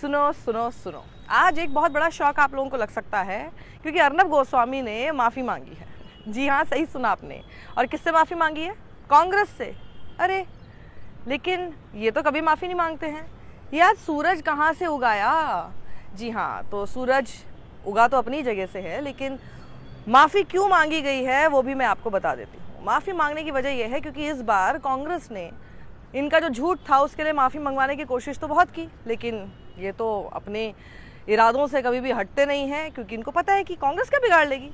सुनो सुनो सुनो, आज एक बहुत बड़ा शौक आप लोगों को लग सकता है क्योंकि अर्नब गोस्वामी ने माफ़ी मांगी है। जी हाँ, सही सुना आपने। और किससे माफ़ी मांगी है? कांग्रेस से। अरे लेकिन ये तो कभी माफ़ी नहीं मांगते हैं। ये आज सूरज कहाँ से उगाया? जी हाँ, तो सूरज उगा तो अपनी जगह से है, लेकिन माफ़ी क्यों मांगी गई है वो भी मैं आपको बता देती हूँ। माफ़ी मांगने की वजह यह है क्योंकि इस बार कांग्रेस ने इनका जो झूठ था उसके लिए माफ़ी मंगवाने की कोशिश तो बहुत की, लेकिन ये तो अपने इरादों से कभी भी हटते नहीं हैं क्योंकि इनको पता है कि कांग्रेस क्या बिगाड़ लेगी।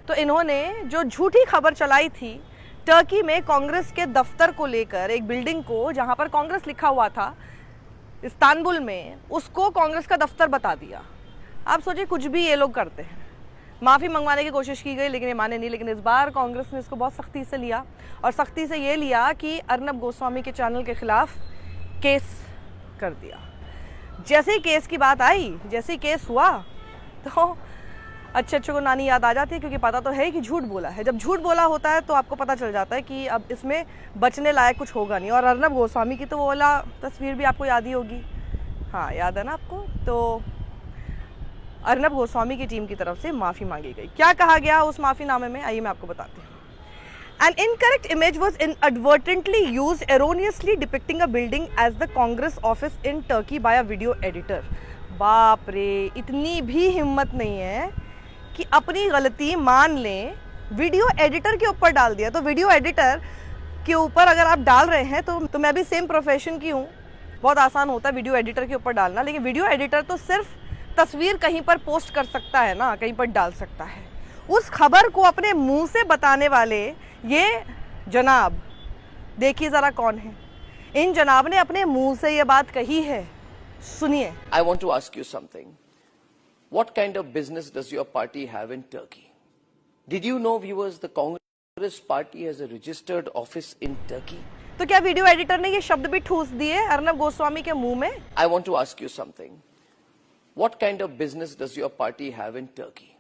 तो इन्होंने जो झूठी खबर चलाई थी टर्की में कांग्रेस के दफ्तर को लेकर, एक बिल्डिंग को जहां पर कांग्रेस लिखा हुआ था इस्तांबुल में, उसको कांग्रेस का दफ्तर बता दिया। आप सोचिए, कुछ भी ये लोग करते हैं। माफ़ी मंगवाने की कोशिश की गई लेकिन ये माने नहीं। लेकिन इस बार कांग्रेस ने इसको बहुत सख्ती से लिया, और सख्ती से ये लिया कि अर्नब गोस्वामी के चैनल के खिलाफ केस कर दिया। जैसे ही केस की बात आई, जैसे ही केस हुआ, तो अच्छे को नानी याद आ जाती है क्योंकि पता तो है कि झूठ बोला है। जब झूठ बोला होता है तो आपको पता चल जाता है कि अब इसमें बचने लायक कुछ होगा नहीं। और अर्नब गोस्वामी की तो वो वाला तस्वीर भी आपको याद ही होगी। हाँ, याद है ना आपको? तो अर्नब गोस्वामी की टीम की तरफ से माफ़ी मांगी गई। क्या कहा गया उस माफ़ीनामे में, आइए मैं आपको बताती हूँ। An incorrect image was inadvertently used, erroneously depicting a building as the Congress office in Turkey by a video editor. बाप रे, इतनी भी हिम्मत नहीं है कि अपनी गलती मान लें, वीडियो एडिटर के ऊपर डाल दिया। तो वीडियो एडिटर के ऊपर अगर आप डाल रहे हैं तो मैं भी सेम प्रोफेशन की हूँ, बहुत आसान होता है वीडियो एडिटर के ऊपर डालना। लेकिन वीडियो एडिटर तो सिर्फ तस्वीर कहीं पर पोस्ट कर सकता है ना, कहीं पर डाल सकता है। उस खबर को अपने मुंह से बताने वाले ये जनाब, देखिए जरा कौन है। इन जनाब ने अपने मुंह से ये बात कही है, सुनिए। I want to ask you something. What kind of business does your party have in Turkey? Did you know, viewers, the Congress party has a registered office in Turkey? तो क्या वीडियो एडिटर ने ये शब्द भी ठूस दिए अर्नब गोस्वामी के मुंह में? I want to ask you something. What kind of business does your party have in Turkey?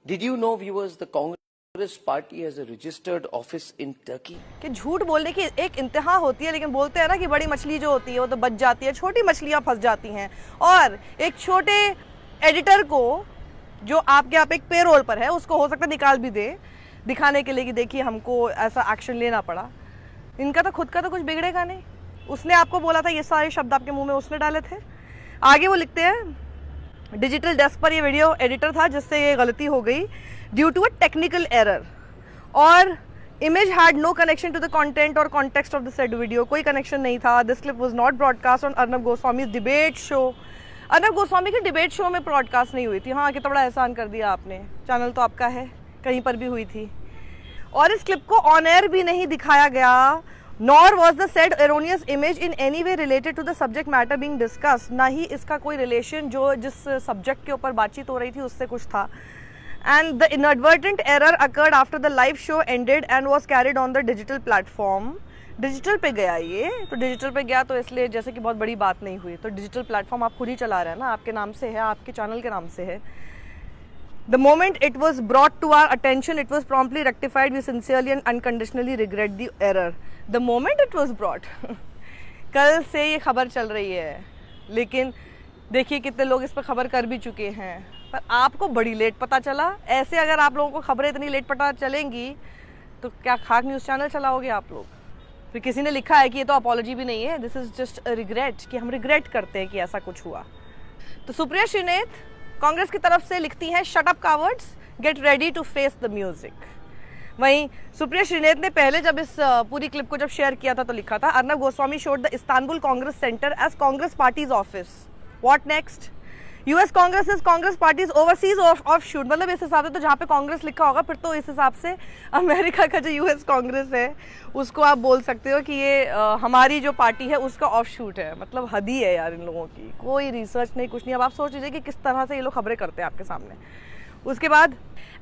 Did you know, viewers, the Congress party has a registered office in Turkey? कि झूठ बोलने की एक इंतहा होती है, लेकिन बोलते हैं ना कि बड़ी मछली जो होती है वो तो बच जाती है, छोटी मछलियां फंस जाती हैं। और एक छोटे एडिटर को जो आपके यहाँ पे एक पेरोल पर है, उसको हो सकता है निकाल भी दे, दिखाने के लिए कि देखिए हमको ऐसा एक्शन लेना पड़ा। इनका तो खुद का तो कुछ बिगड़ेगा नहीं। उसने आपको बोला था, ये सारे शब्द आपके मुंह में उसने डाले थे। आगे वो लिखते हैं, डिजिटल डेस्क पर ये वीडियो एडिटर था जिससे ये गलती हो गई due to a technical error, और image had no connection to the content और context of the said video. कोई कनेक्शन नहीं था। This clip was not broadcast on Arnab Goswami debate show. Arnab Goswami की डिबेट शो में ब्रॉडकास्ट नहीं हुई थी। हाँ, कितना बड़ा एहसान कर दिया आपने, चैनल तो आपका है, कहीं पर भी हुई थी। और इस क्लिप को ऑन एयर भी नहीं दिखाया गया, nor was the said erroneous image in any way related to the subject matter being discussed। ना ही इसका कोई रिलेशन जो जिस सब्जेक्ट के ऊपर बातचीत हो रही थी उससे कुछ था। And the inadvertent error occurred after the live show ended and was carried on the digital platform। Digital पे गया ये, तो डिजिटल पे गया तो इसलिए जैसे कि बहुत बड़ी बात नहीं हुई। तो डिजिटल प्लेटफॉर्म आप खुद ही चला रहे हैं ना, आपके नाम से है, आपके चैनल के नाम से है। The moment it was brought to our attention, it was promptly rectified. We sincerely and unconditionally regret the error. The moment it was brought कल से ये खबर चल रही है, लेकिन देखिए कितने लोग इस पर खबर कर भी चुके हैं, पर आपको बड़ी लेट पता चला। ऐसे अगर आप लोगों को खबरें इतनी लेट पता चलेंगी तो क्या खाक न्यूज़ चैनल चलाओगे आप लोग? फिर किसी ने लिखा है कि ये तो अपॉलॉजी भी नहीं है, this is just a regret, कि हम रिग्रेट करते हैं कि ऐसा कुछ हुआ। तो सुप्रिया श्रीनेत कांग्रेस की तरफ से लिखती हैं, shut up cowards, get ready to face the music. वहीं सुप्रिया श्रीनेत ने पहले जब इस पूरी क्लिप को जब शेयर किया था तो लिखा था, Arnab Goswami showed the Istanbul Congress centre as Congress party's office. What next? US Congress is Congress party's overseas offshoot. मतलब इस हिसाब से तो जहाँ पे कांग्रेस लिखा होगा, फिर तो इस हिसाब से अमेरिका का जो यूएस कांग्रेस है उसको आप बोल सकते हो कि ये हमारी जो पार्टी है उसका ऑफशूट है। मतलब हद ही है यार इन लोगों की, कोई रिसर्च नहीं, कुछ नहीं। अब आप सोच लीजिए कि किस तरह से ये लोग खबरें करते हैं आपके सामने। उसके बाद,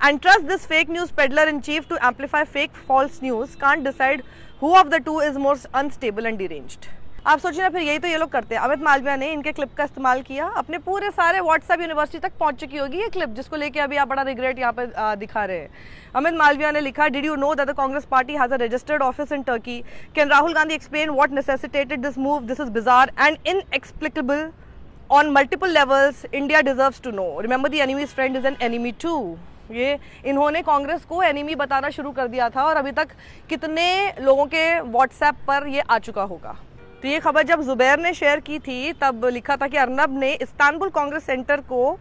and trust this fake news peddler in chief to amplify fake false news, can't decide who of the two is more unstable and deranged. आप सोचिए ना, फिर यही तो ये लोग करते हैं। अमित मालविया ने इनके क्लिप का इस्तेमाल किया, अपने पूरे सारे व्हाट्सएप यूनिवर्सिटी तक पहुंच चुकी होगी ये क्लिप, जिसको लेके अभी आप बड़ा रिग्रेट यहाँ पे दिखा रहे हैं। अमित मालविया ने लिखा, did you know that the Congress party has a registered office in Turkey? Can Rahul Gandhi explain what necessitated this move? This is bizarre and inexplicable on multiple levels India deserves to know. Remember, the enemy's friend is an enemy too. ये इन्होंने कांग्रेस को enemy बताना शुरू कर दिया था और अभी तक कितने लोगों के व्हाट्सएप पर ये आ चुका होगा। तो ये खबर जब जुबैर ने शेयर की थी तब लिखा था कि अर्नब ने इस्तांबुल कांग्रेस सेंटर को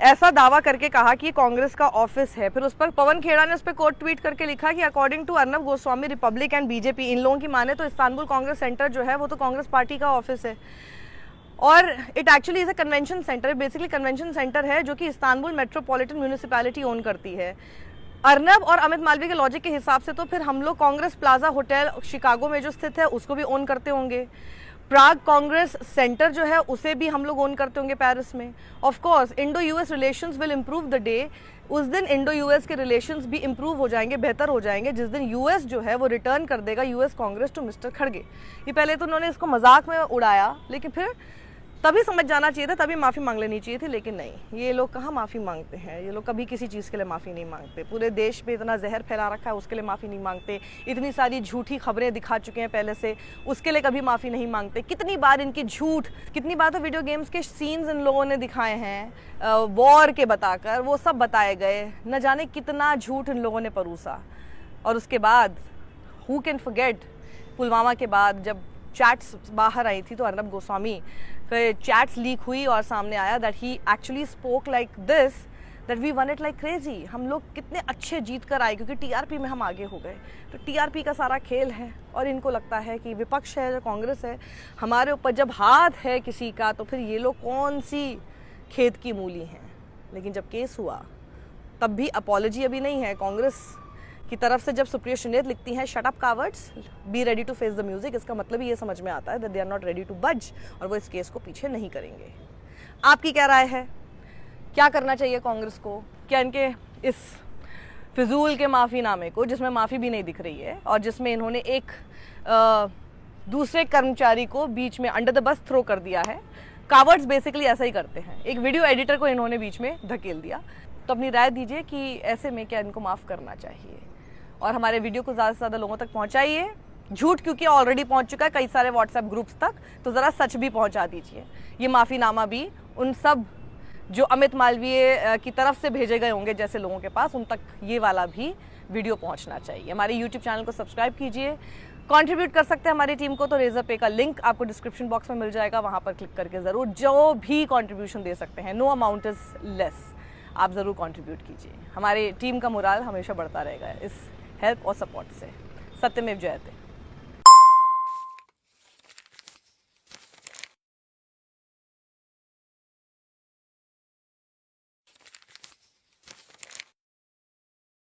ऐसा दावा करके कहा कि ये कांग्रेस का ऑफिस है। फिर उस पर पवन खेड़ा ने उस पर कोट ट्वीट करके लिखा कि according to Arnab Goswami, Republic and BJP, इन लोगों की माने तो इस्तांबुल कांग्रेस सेंटर जो है वो तो कांग्रेस पार्टी का ऑफिस है और it actually is a convention centre. Basically convention centre है जो कि इस्तांबुल मेट्रोपॉलिटन म्यूनिसिपैलिटी ओन करती है। अर्नब और अमित मालवीय के लॉजिक के हिसाब से तो फिर हम लोग कांग्रेस प्लाजा होटल शिकागो में जो स्थित है उसको भी ओन करते होंगे। प्राग कांग्रेस सेंटर जो है उसे भी हम लोग ओन करते होंगे पेरिस में। Of course Indo US relations will improve the day, उस दिन इंडो यूएस के रिलेशंस भी इम्प्रूव हो जाएंगे, बेहतर हो जाएंगे जिस दिन यूएस जो है वो रिटर्न कर देगा यूएस कांग्रेस टू मिस्टर खड़गे। ये पहले तो उन्होंने इसको मजाक में उड़ाया लेकिन फिर तभी समझ जाना चाहिए था, तभी माफ़ी मांग लेनी चाहिए थी, लेकिन नहीं, ये लोग कहाँ माफ़ी मांगते हैं। ये लोग कभी किसी चीज़ के लिए माफ़ी नहीं मांगते। पूरे देश में इतना जहर फैला रखा है उसके लिए माफ़ी नहीं मांगते। इतनी सारी झूठी खबरें दिखा चुके हैं पहले से, उसके लिए कभी माफ़ी नहीं मांगते। कितनी बार इनकी झूठ, कितनी बार तो वीडियो गेम्स के सीन्स इन लोगों ने दिखाए हैं वॉर के बताकर, वो सब बताए गए। न जाने कितना झूठ इन लोगों ने परूसा। और उसके बाद हु कैन फॉरगेट पुलवामा के बाद जब चैट्स बाहर आई थी तो अर्नब गोस्वामी फिर चैट्स लीक हुई और सामने आया that he actually spoke like this, that we won it like crazy. हम लोग कितने अच्छे जीत कर आए क्योंकि टीआरपी में हम आगे हो गए। तो टीआरपी का सारा खेल है और इनको लगता है कि विपक्ष है जो कांग्रेस है, हमारे ऊपर जब हाथ है किसी का तो फिर ये लोग कौन सी खेत की मूली हैं। लेकिन जब केस हुआ तब भी अपॉलॉजी अभी नहीं है कांग्रेस की तरफ से। जब सुप्रिया सुनेत लिखती हैं shut up cowards, be ready to face the music, इसका मतलब ये समझ में आता है that they are not ready to budge और वो इस केस को पीछे नहीं करेंगे। आपकी क्या राय है? क्या करना चाहिए कांग्रेस को? क्या इनके इस फिजूल के माफ़ीनामे को, जिसमें माफ़ी भी नहीं दिख रही है और जिसमें इन्होंने एक दूसरे कर्मचारी को बीच में अंडर द बस थ्रो कर दिया है, कावर्ड्स बेसिकली ऐसा ही करते हैं, एक वीडियो एडिटर को इन्होंने बीच में धकेल दिया। तो अपनी राय दीजिए कि ऐसे में क्या इनको माफ़ करना चाहिए और हमारे वीडियो को ज़्यादा से ज़्यादा लोगों तक पहुंचाइए। झूठ क्योंकि ऑलरेडी पहुंच चुका है कई सारे व्हाट्सएप ग्रुप्स तक, तो ज़रा सच भी पहुंचा दीजिए। ये माफ़ीनामा भी उन सब जो अमित मालवीय की तरफ से भेजे गए होंगे जैसे लोगों के पास, उन तक ये वाला भी वीडियो पहुंचना चाहिए। हमारे यूट्यूब चैनल को सब्सक्राइब कीजिए। कंट्रीब्यूट कर सकते हैं हमारी टीम को तो रेजर पे का लिंक आपको डिस्क्रिप्शन बॉक्स में मिल जाएगा, वहाँ पर क्लिक करके ज़रूर जो भी कॉन्ट्रीब्यूशन दे सकते हैं, नो अमाउंट इज़ लेस, आप ज़रूर कंट्रीब्यूट कीजिए। हमारी टीम का मोराल हमेशा बढ़ता रहेगा इस हेल्प और सपोर्ट से। सत्यमेव जयते।